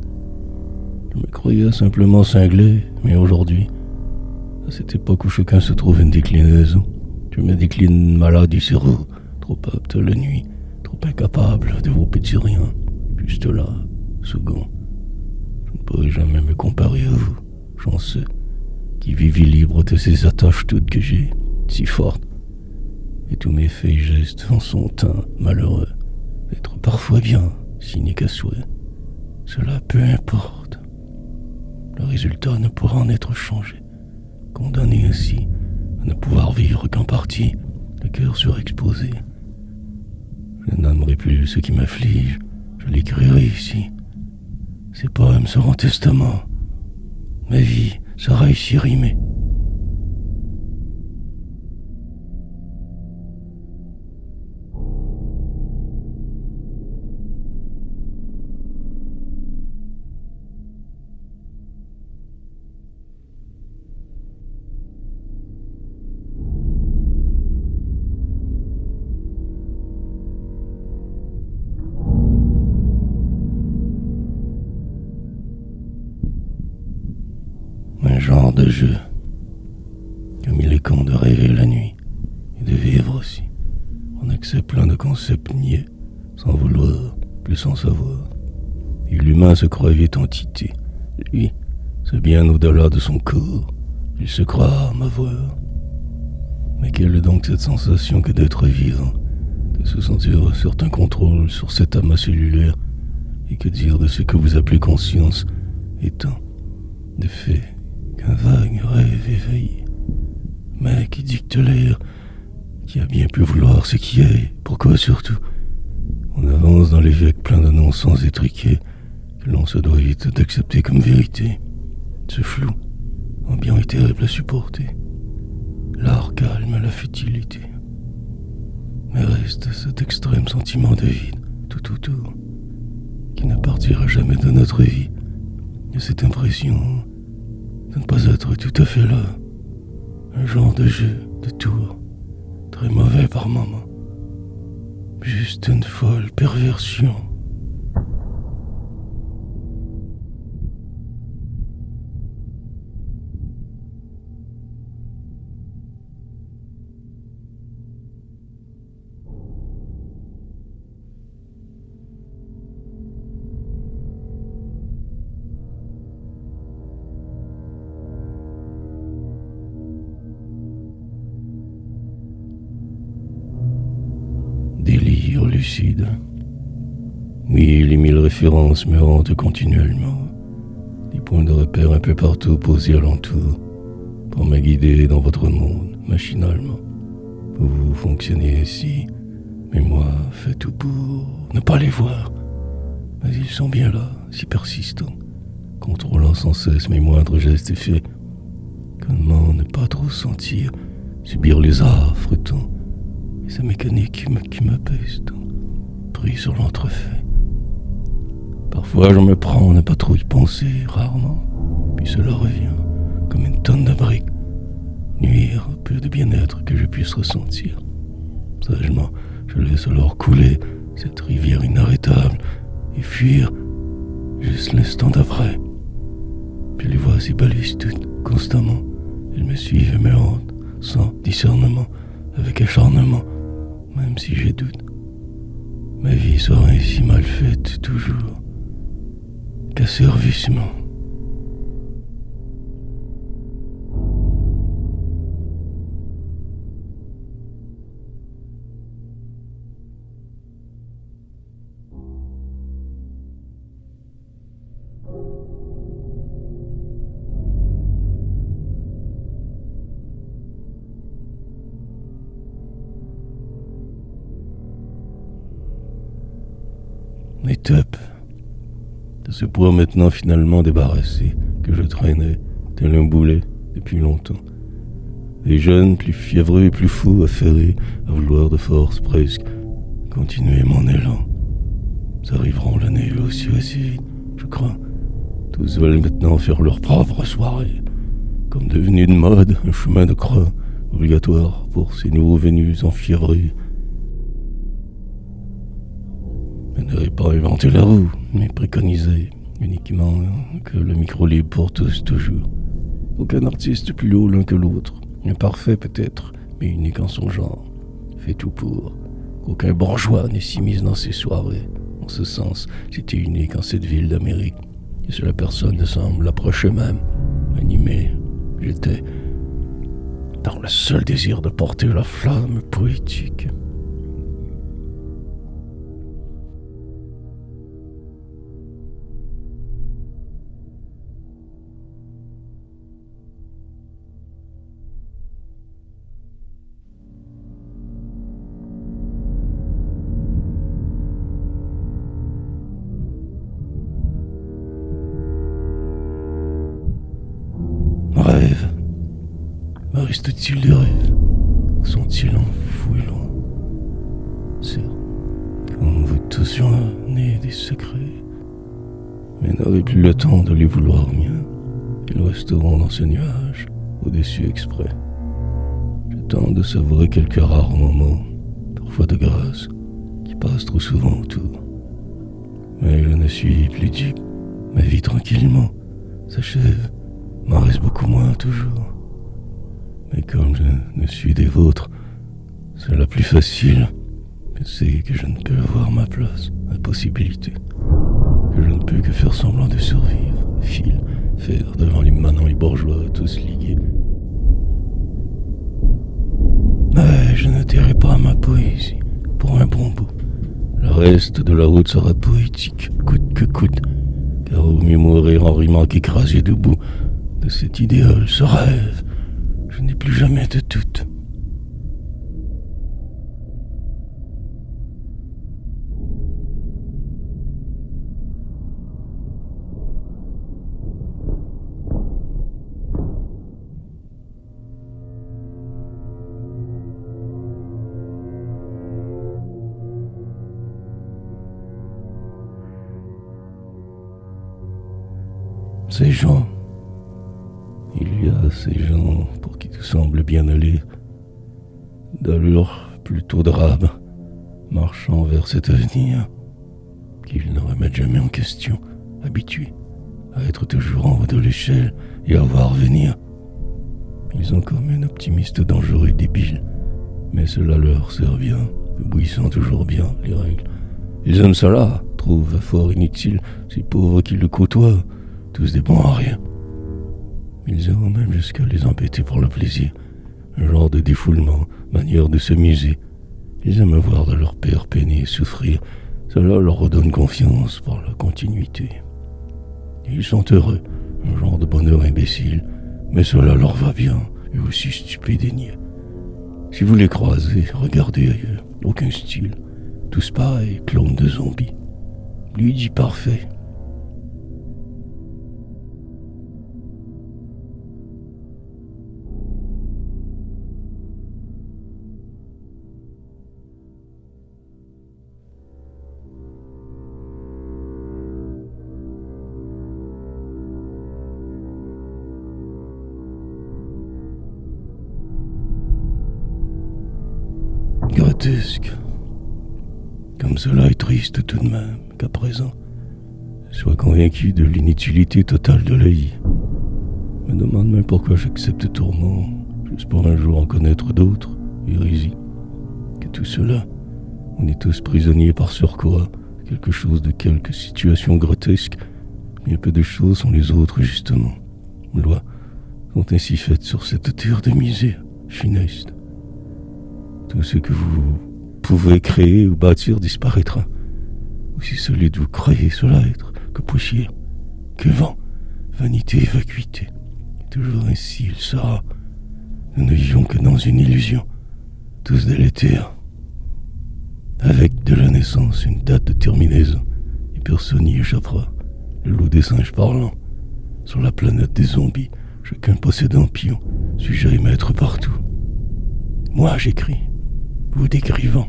Je me croyais simplement cinglé, mais aujourd'hui, à cette époque où chacun se trouve une déclinaison, je me décline malade du cerveau, trop apte la nuit, trop incapable de vos petits riens, juste là, second. Je ne pourrai jamais me comparer à vous, chanceux, qui vivez libre de ces attaches toutes que j'ai, si fortes, et tous mes faits et gestes en sont un malheureux, d'être parfois bien, cynique à souhait. Cela peu importe. Le résultat ne pourra en être changé, condamné ainsi à ne pouvoir vivre qu'en partie, le cœur surexposé. Je n'aimerai plus ce qui m'afflige, je l'écrirai ici. Ces poèmes seront testament. Ma vie sera ici rimée. Un genre de jeu, comme il est con de rêver la nuit, et de vivre aussi. On accepte plein de concepts niais, sans vouloir, plus sans savoir. Et l'humain se croit vite entité. Lui, c'est bien au-delà de son corps. Il se croit m'avoir. Mais quelle est donc cette sensation que d'être vivant, de se sentir un certain contrôle sur cet amas cellulaire, et que dire de ce que vous appelez conscience, étant, de fait, qu'un vague rêve éveillé, mais qui dicte l'air, qui a bien pu vouloir ce qui est, pourquoi surtout. On avance dans les vies avec plein de non-sens étriqués que l'on se doit vite d'accepter comme vérité. Ce flou, ambiant et terrible à supporter. L'art calme la futilité. Mais reste cet extrême sentiment de vide, tout autour, qui ne partira jamais de notre vie. Et cette impression de ne pas être tout à fait là. Un genre de jeu, de tour, très mauvais par moments. Juste une folle perversion. Délire lucide. Oui, les 1000 références me hantent continuellement. Des points de repère un peu partout posés alentour, pour me guider dans votre monde, machinalement. Vous fonctionnez ainsi, mais moi, fais tout pour ne pas les voir. Mais ils sont bien là, si persistants, contrôlant sans cesse mes moindres gestes et faits. Comment ne pas trop sentir, subir les affres tant, et sa mécanique qui m'apaise tant, pris sur l'entrefait. Parfois je me prends à ne pas trop y penser, rarement, puis cela revient, comme une tonne de briques, nuire au peu de bien-être que je puisse ressentir. Sagement, je laisse alors couler cette rivière inarrêtable et fuir juste l'instant d'après. Puis les voix s'y balisent toutes, constamment. Elles me suivent et me hantent, sans discernement, avec acharnement, même si j'ai doute. Ma vie sera ainsi mal faite toujours, qu'asservissement. Étape de ce poids maintenant finalement débarrassé que je traînais tel un boulet depuis longtemps. Les jeunes, plus fiévreux et plus fous, affairés à vouloir de force presque continuer mon élan. Ils arriveront l'année eux aussi assez vite, je crois. Tous veulent maintenant faire leur propre soirée, comme devenu de mode un chemin de croix obligatoire pour ces nouveaux venus enfiévrés. Je n'aurais pas inventé la roue, mais préconisé uniquement que le micro libre pour tous toujours. Aucun artiste plus haut l'un que l'autre, imparfait peut-être, mais unique en son genre, fait tout pour. Qu'aucun bourgeois ne s'immisce dans ses soirées. En ce sens, j'étais unique en cette ville d'Amérique, et cela personne ne semble l'approcher même. Animé, j'étais dans le seul désir de porter la flamme poétique. reste-t-il des rêves? Sont-ils enfouis loin? Certes, comme vous tous, j'en ai des secrets, mais n'aurai plus le temps de les vouloir mieux. Ils resteront dans ce nuage, au-dessus exprès. Je tente de savourer quelques rares moments, parfois de grâce, qui passent trop souvent autour. Mais je ne suis plus dupe. Ma vie tranquillement s'achève, m'en reste beaucoup moins toujours. Mais comme je ne suis des vôtres, c'est la plus facile. Je sais que je ne peux avoir ma place, ma possibilité. Que je ne peux que faire semblant de survivre, faire devant les manants et bourgeois, tous ligués. Mais je ne tairai pas ma poésie pour un bon bout. Le reste de la route sera poétique, coûte que coûte. Car au mieux mourir en rimant qu'écrasé debout de cet idéal, ce rêve, je n'ai plus jamais de doute. Ces gens, il y a ces gens pour qui tout semble bien aller, d'allure plutôt drabe, marchant vers cet avenir qu'ils ne remettent jamais en question, habitués à être toujours en haut de l'échelle et à voir venir. Ils ont comme un optimiste dangereux et débile, mais cela leur sert bien, obéissant toujours bien les règles. Ils aiment cela, trouvent fort inutile ces pauvres qui le côtoient, tous des bons à rien. Ils iront même jusqu'à les embêter pour le plaisir, un genre de défoulement, manière de s'amuser. Ils aiment voir de leur père peiner et souffrir, cela leur redonne confiance par la continuité. Ils sont heureux, un genre de bonheur imbécile, mais cela leur va bien, et aussi stupide et niais. Si vous les croisez, regardez ailleurs, aucun style, tous pareils, clones de zombies. Lui dit parfait. Grotesque. Comme cela est triste tout de même qu'à présent, je sois convaincu de l'inutilité totale de la vie. Je me demande même pourquoi j'accepte tourment, juste pour un jour en connaître d'autres, hérésie. Que tout cela, on est tous prisonniers par surcroît, quelque chose de quelque situation grotesque, bien peu de choses sont les autres justement. Lois sont ainsi faites sur cette terre de misère funeste. Tout ce que vous pouvez créer ou bâtir disparaîtra. Aussi solide vous croyez cela être, que poussière, que vent, vanité et vacuité. Et toujours ainsi il sera. Nous ne vivons que dans une illusion, tous délétères. Avec de la naissance une date de terminaison, et personne n'y échappera. Le loup des singes parlant. Sur la planète des zombies, chacun possédant pion, suis-je à y mettre partout. Moi j'écris, vous décrivant.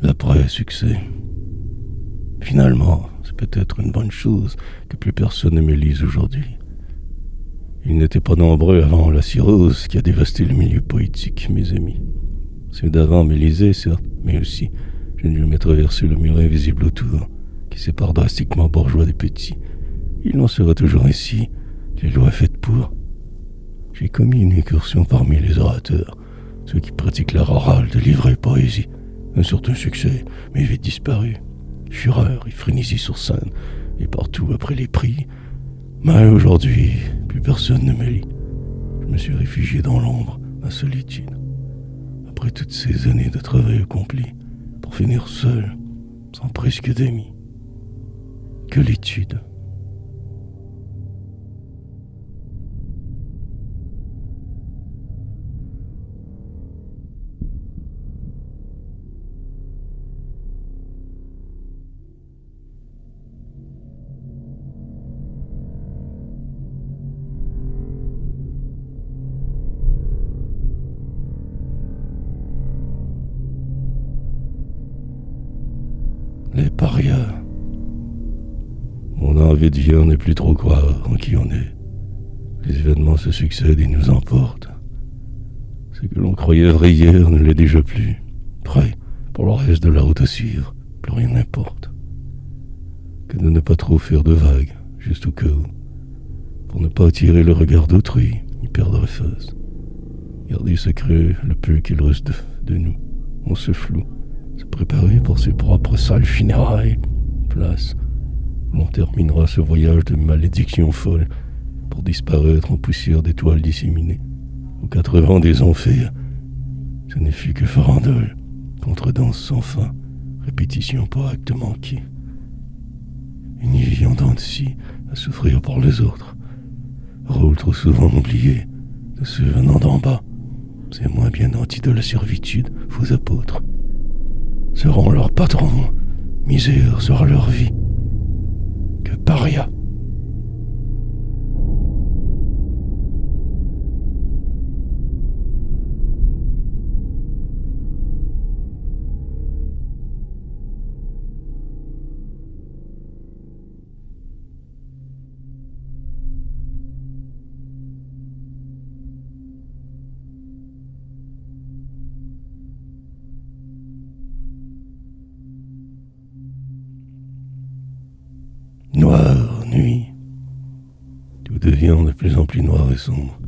L'après-succès. Finalement, c'est peut-être une bonne chose que plus personne ne me lise aujourd'hui. Ils n'étaient pas nombreux avant la cirrhose qui a dévasté le milieu poétique, mes amis. Ceux d'avant me lisaient, certes, mais aussi je ne jamais traversé le mur invisible autour, qui sépare drastiquement bourgeois des petits. Il en sera toujours ainsi, les lois faites pour. J'ai commis une incursion parmi les orateurs, ceux qui pratiquent l'art oral de livre et poésie. Un certain succès, mais vite disparu. Fureur et frénésie sur scène, et partout après les prix. Mais aujourd'hui, plus personne ne me lit. Je me suis réfugié dans l'ombre, ma solitude. À après toutes ces années de travail accompli, pour finir seul, sans presque d'amis. Que l'étude. Les parias. Mon envie de vie n'est plus trop croire en qui on est. Les événements se succèdent et nous emportent. Ce que l'on croyait vrai hier ne l'est déjà plus. Prêt pour le reste de la route à suivre, plus rien n'importe. Que de ne pas trop faire de vagues, juste au cas où. Pour ne pas attirer le regard d'autrui, y perdre face. Garder secret le peu qu'il reste de nous. On se floue. Se préparer pour ses propres sales funérailles. Place où l'on terminera ce voyage de malédiction folle pour disparaître en poussière d'étoiles disséminées. Aux quatre vents des enfers, ce ne fut que farandole, contredanse sans fin, répétition pour acte manqué. Une vie en dents de scie à souffrir pour les autres. Rôle trop souvent oublié de ceux venant d'en bas. C'est moins bien nantis de la servitude, faux apôtres. Seront leurs patrons, misère sera leur vie. Que paria. Noire nuit. Tout devient de plus en plus noir et sombre.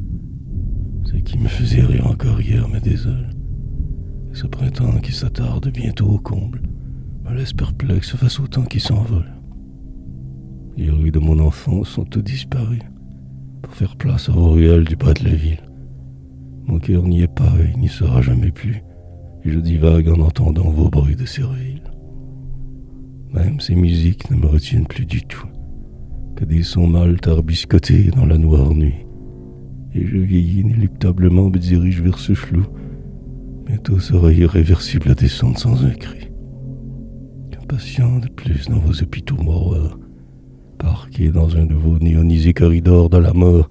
Ce qui me faisait rire encore hier me désole. Et ce printemps qui s'attarde bientôt au comble me laisse perplexe face au temps qui s'envole. Les rues de mon enfance sont toutes disparues pour faire place aux ruelles du bas de la ville. Mon cœur n'y est pas et n'y sera jamais plus, et je divague en entendant vos bruits de cervelle. Même ces musiques ne me retiennent plus du tout, que des sons mal tarbiscotés dans la noire nuit. Et je vieillis inéluctablement, me dirige vers ce flou. Bientôt sera irréversible à descendre sans un cri. Qu'un patient de plus dans vos hôpitaux moroirs, parqué dans un de vos néonisés corridors de la mort,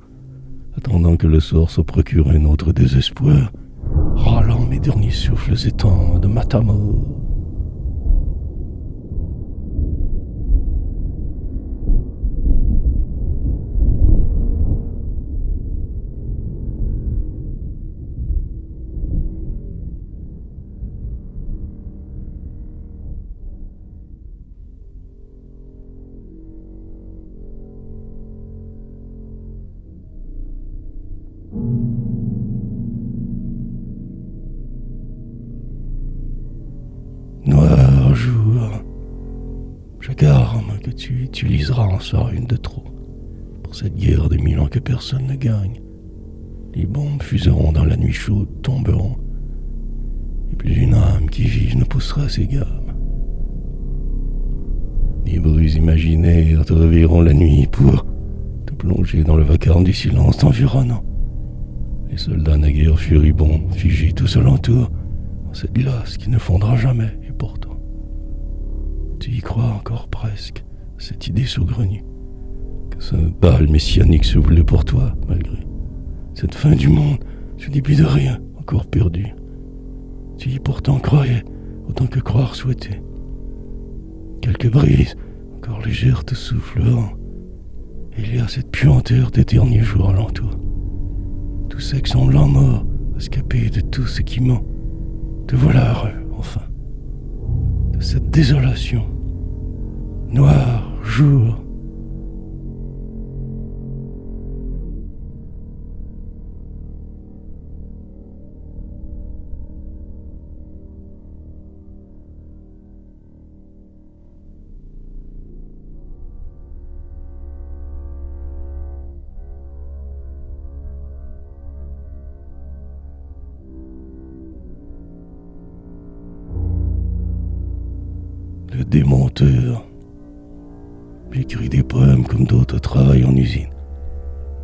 attendant que le sort se procure un autre désespoir, râlant mes derniers souffles étangs de matamor. Noir jour, chaque arme que tu utiliseras en sera une de trop. Pour cette guerre des 1000 ans que personne ne gagne, les bombes fuseront dans la nuit chaude, tomberont, et plus une âme qui vive ne poussera ses gammes. Les bruits imaginaires te réveilleront la nuit pour te plonger dans le vacarme du silence environnant. Les soldats naguère furibonds, figés tous alentour, dans cette glace qui ne fondra jamais, et pourtant, tu y crois encore presque, cette idée saugrenue, que ce bal messianique se voulait pour toi, malgré cette fin du monde, ce début de rien, encore perdu. Tu y pourtant croyais, autant que croire souhaitait. Quelques brises, encore légères, te soufflent le vent. Et il y a cette puanteur des derniers jours alentour. Tout sexe semblant mort, escapé de tout ce qui ment. Te voilà heureux, enfin. De cette désolation. Noir jour. démonteur. J'écris des poèmes comme d'autres travaillent en usine.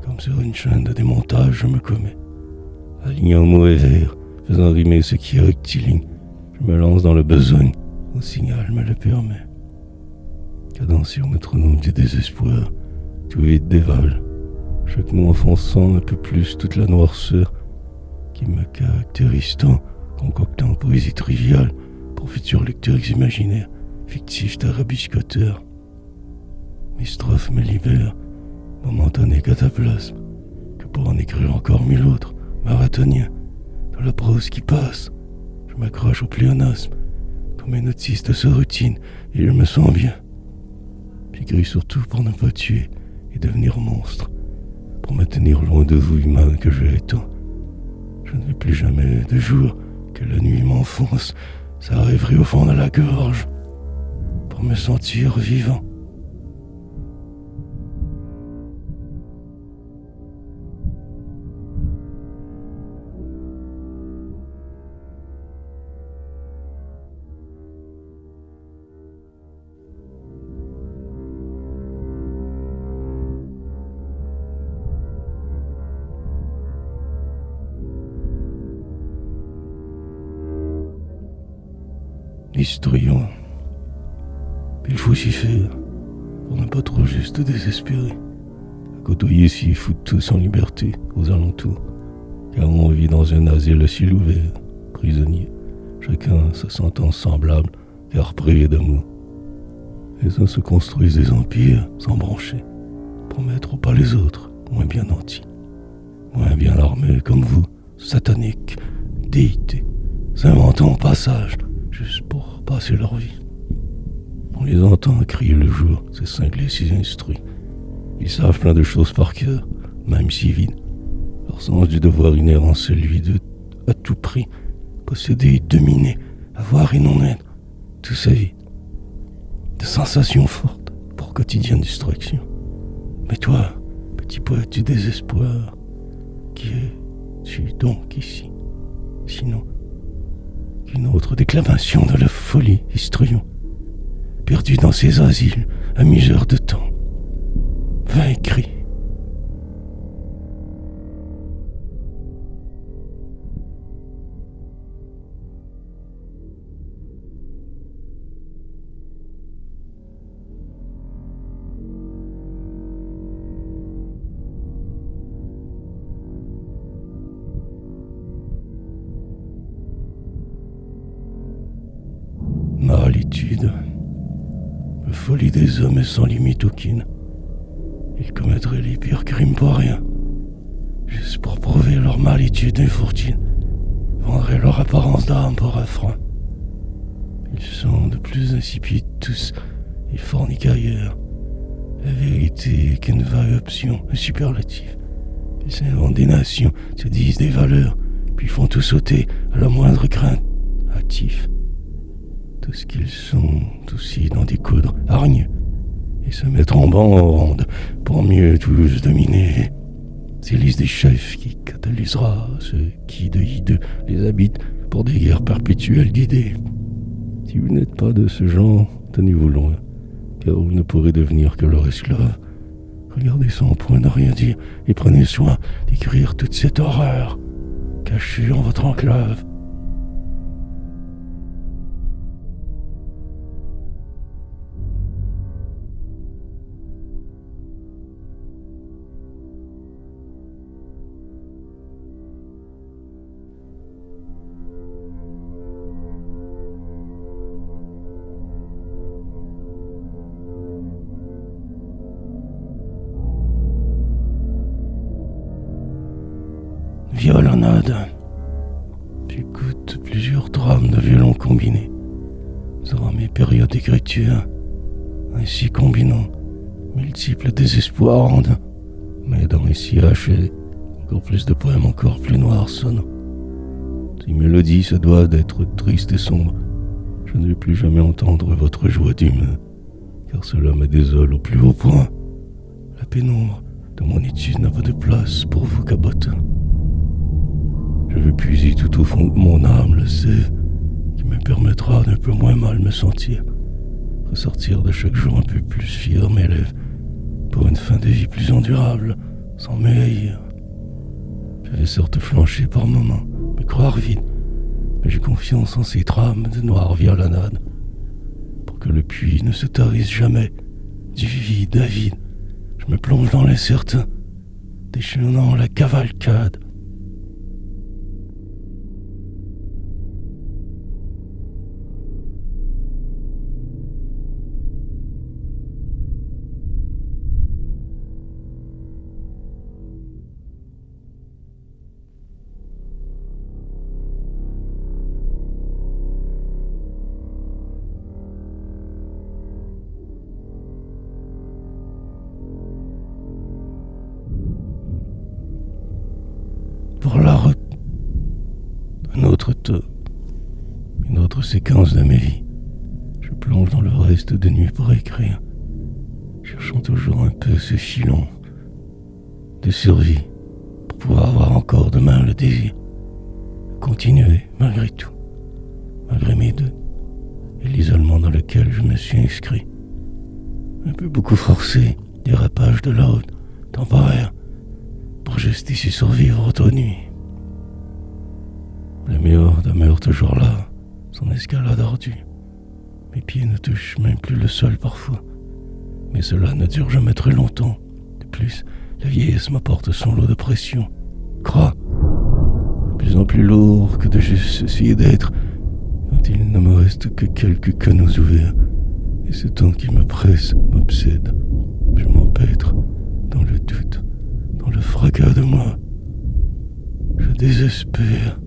Comme sur une chaîne de démontage, je me commets. Alignant mots et vers, faisant rimer ce qui est rectiligne, je me lance dans le besoin, au signal me le permet. Cadence sur métronome du désespoir, tout vite dévale, chaque mot enfonçant un peu plus toute la noirceur qui me caractérise tant, concoctant poésie triviale pour futurs lecteurs imaginaires, fictifs tarabiscoteurs. Mes strophes me libèrent, momentané cataplasme, que pour en écrire encore mille autres, marathonien, dans la prose qui passe, je m'accroche au pléonasme, comme un autiste se routine, et je me sens bien. J'écris surtout pour ne pas tuer et devenir monstre, pour me tenir loin de vous humains que je hais tant. Je ne veux plus jamais de jour que la nuit m'enfonce sa rêverie au fond de la gorge, pour me sentir vivant. Historion, il faut s'y faire, pour ne pas trop juste désespérer, à côtoyer s'y foutent tous en liberté aux alentours, car on vit dans un asile à ciel ouvert, prisonnier, chacun se sentant semblable, car prié d'amour. Les uns se construisent des empires sans brancher, pour mettre au pas les autres, moins bien nantis, moins bien armés comme vous, sataniques, déités, s'inventant au passage, juste pour passer leur vie. On les entend crier le jour, ces cinglés si instruits. Ils savent plein de choses par cœur, même si vides. Leur sens du devoir inhérent, celui de, à tout prix, posséder et dominer, avoir et non être, tout ça vide. De sensations fortes pour quotidienne distraction. Mais toi, petit poète du désespoir, qui es-tu donc ici? Sinon, qu'une autre déclamation de la folie histrion, perdu dans ces asiles, amuseurs de temps. Va écrit. Malitude. La folie des hommes est sans limite aucune. Ils commettraient les pires crimes pour rien, juste pour prouver leur malitude infortune, vendraient leur apparence d'âme pour un franc. Ils sont de plus insipides tous et forniquent ailleurs. La vérité est qu'une vague option, un superlatif. Ils s'inventent des nations, se disent des valeurs, puis font tout sauter à la moindre crainte, hâtif. Tout ce qu'ils sont aussi dans des coudres hargneux et se mettre en bande pour mieux tous dominer. C'est liste des chefs qui catalysera ceux qui de hideux les habitent pour des guerres perpétuelles d'idées. Si vous n'êtes pas de ce genre, tenez-vous loin, car vous ne pourrez devenir que leur esclave. Regardez sans point de rien dire et prenez soin d'écrire toute cette horreur cachée en votre enclave. Violonade. J'écoute plusieurs drames de violon combinés durant mes périodes d'écriture, ainsi combinant multiples désespoirs en un, m'aidant ici à achever encore plus de poèmes encore plus noirs sonnants. Ces mélodies se doivent d'être tristes et sombres. Je ne vais plus jamais entendre votre joie d'humeur, car cela me désole au plus haut point. La pénombre de mon étude n'a pas de place pour vous cabotins. Je veux puiser tout au fond de mon âme le sève qui me permettra d'un peu moins mal me sentir, ressortir de chaque jour un peu plus fier mes lèvres, pour une fin de vie plus endurable, sans me haïr. J'avais certes flanché par moments, me croire vide, mais j'ai confiance en ces trames de noire violonade, pour que le puits ne se tarisse jamais. Du vide à vide, je me plonge dans l'incertain, déchaînant la cavalcade. Pour la route, un autre temps, une autre séquence de ma vie. Je plonge dans le reste de nuit pour écrire, cherchant toujours un peu ce filon de survie pour pouvoir avoir encore demain le désir de continuer malgré tout, malgré mes doutes et l'isolement dans lequel je me suis inscrit. Un peu beaucoup forcé, dérapage de la route, temporaire, pour juste ici survivre autre nuit. Le mur demeure toujours là, son escalade ardue. Mes pieds ne touchent même plus le sol parfois, mais cela ne dure jamais très longtemps. De plus, la vieillesse m'apporte son lot de pression. Crois, de plus en plus lourd que de juste essayer d'être, quand il ne me reste que quelques canaux ouverts, et ce temps qui me presse m'obsède. Je m'empêtre dans le doute, dans le fracas de moi. Je désespère.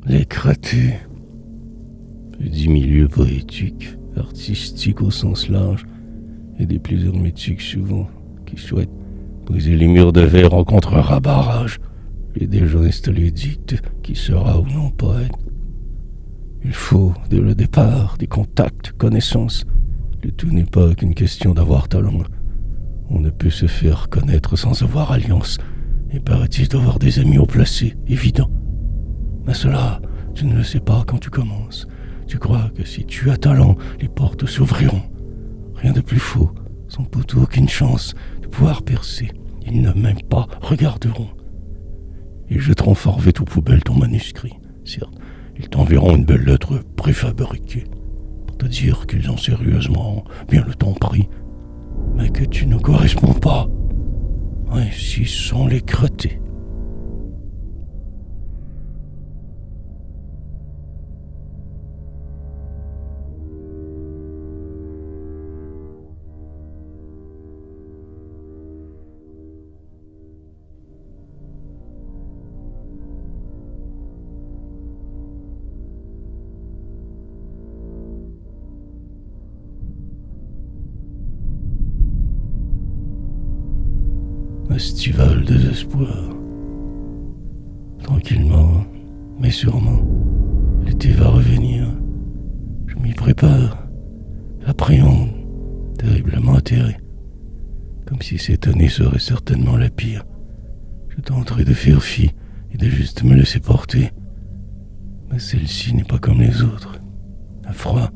Les cratus, du milieu poétique, artistique au sens large, et des plus hermétiques souvent, qui souhaitent briser les murs de verre rencontrent un rabarrage. Les déjà installés dictent qui sera ou non poète. Il faut, dès le départ, des contacts, connaissances. Le tout n'est pas qu'une question d'avoir talent. On ne peut se faire connaître sans avoir alliance. Impératif d'avoir des amis haut placés, évident. Mais cela, tu ne le sais pas quand tu commences. Tu crois que si tu as talent, les portes s'ouvriront. Rien de plus faux, sans pourtant aucune chance de pouvoir percer. Ils ne même pas regarderont. Ils jetteront fort vite aux poubelles ton manuscrit. Certes, ils t'enverront une belle lettre préfabriquée pour te dire qu'ils ont sérieusement bien le temps pris, mais que tu ne corresponds pas. Ainsi sont les crottés. Estival désespoir. Tranquillement, mais sûrement, l'été va revenir. Je m'y prépare, j'appréhende, terriblement atterré, comme si cette année serait certainement la pire. Je tenterai de faire fi et de juste me laisser porter, mais celle-ci n'est pas comme les autres. À froid,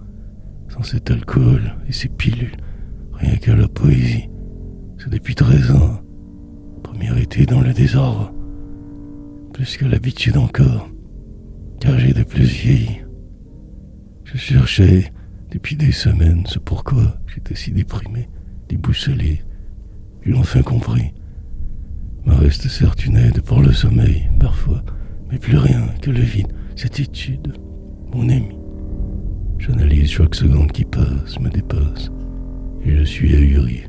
sans cet alcool et ces pilules, rien qu'à la poésie. C'est depuis 13 ans. Premier été dans le désordre, plus que l'habitude encore, car j'ai de plus vieilli. Je cherchais depuis des semaines ce pourquoi j'étais si déprimé, déboussolé. J'ai enfin compris. Me reste certes une aide pour le sommeil, parfois, mais plus rien que le vide, cette étude, mon ami. J'analyse chaque seconde qui passe, me dépasse, et je suis ahuri,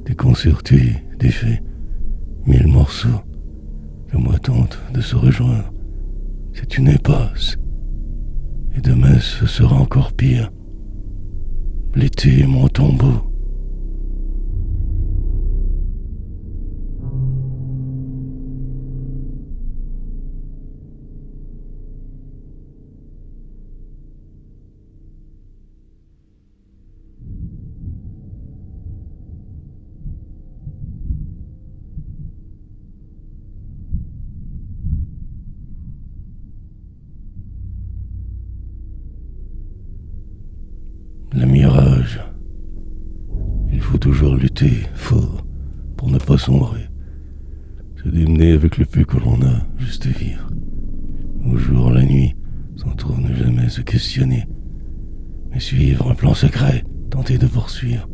déconcerté, défait. 1000 morceaux que moi tente de se rejoindre. C'est une impasse. Et demain ce sera encore pire. L'été est mon tombeau. toujours lutter fort pour ne pas sombrer. Se démener avec le peu que l'on a, juste vivre. Au jour, la nuit, sans trop ne jamais se questionner. Mais suivre un plan secret, tenter de poursuivre.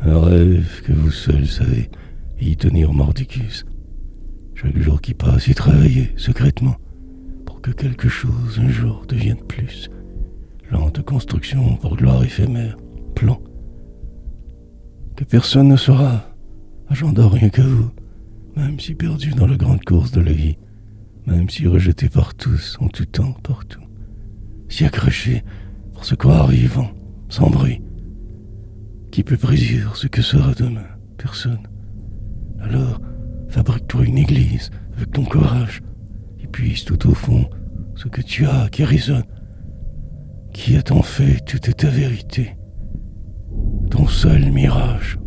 Un rêve que vous seuls savez, et y tenir mordicus. Chaque jour qui passe, y travailler secrètement, pour que quelque chose un jour devienne plus. Lente construction pour gloire éphémère, plan. Que personne ne saura, agent d'or rien que vous, même si perdu dans la grande course de la vie, même si rejeté par tous, en tout temps, partout. Si accroché pour se croire vivant, sans bruit. Qui peut prédire ce que sera demain? Personne. Alors, fabrique-toi une église avec ton courage, et puise tout au fond ce que tu as qui résonne, qui est en fait toute ta vérité, ton seul mirage.